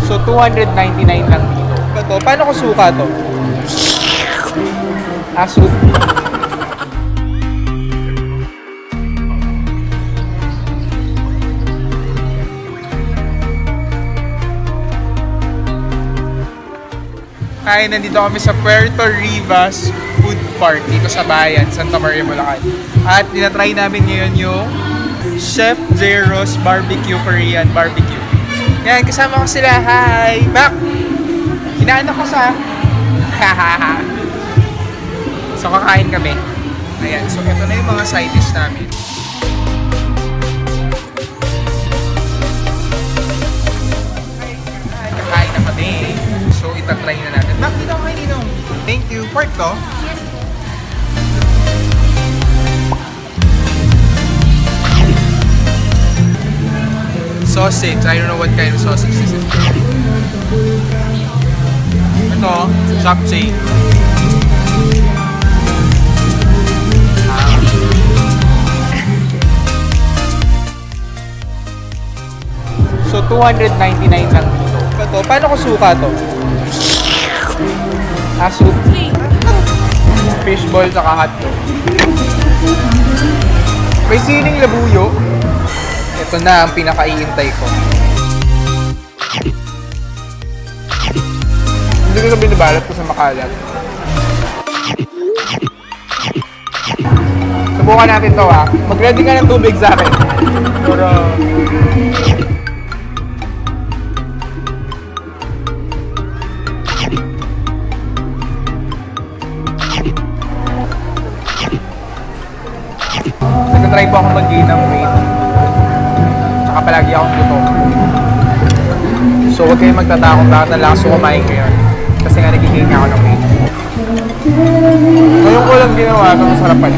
So, 299 lang dito. Ito, paano ko suka to? Soup. Kaya nandito kami sa Puerto Rivas Food Park dito sa bayan, Santa Maria, Bulacan. At tinatry namin ngayon yung Chef Jero's Barbecue Korean Barbecue. Yan, kasama ko sila. Hi! Back! Hinaan ako sa... So, kakain kami. Ayan, so ito na yung mga side dish namin. Kakain na kami. So, itatry na natin. Back, dito ako kayo ninong. Thank you. Puerto? Sausage. I don't know what kind of sausage this is. Ito, japchae. So, 299 lang dito. Ito, paano ko suka to? Soup. Fishball saka hotdog. May sining labuyo. Ito na ang pinakaiintay ko. Hindi ko na binabalot ko sa makalat. Subukan natin to ha. Mag-ready ka ng tubig sa akin. Pero... Nagtatry po akong mag-gain ng weight. Tsaka palagi akong gutom. So huwag kayong magtatakot bakit ang lakas ko kumain ngayon. Kasi nga nag-gain nga ako ng weight. Ngayon ko lang ginawa, ito masarap pala.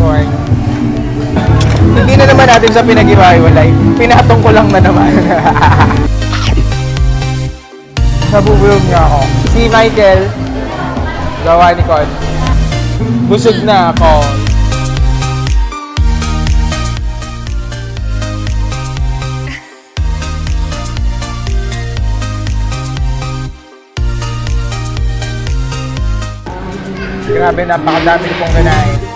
Okay. Hindi na naman natin sa pinag-iwalay. Pinatong ko lang na naman. Nabubulog niya ako. Si Michael, gawa ni Con. Busog na ako. Grabe, napakadami pong ganahin.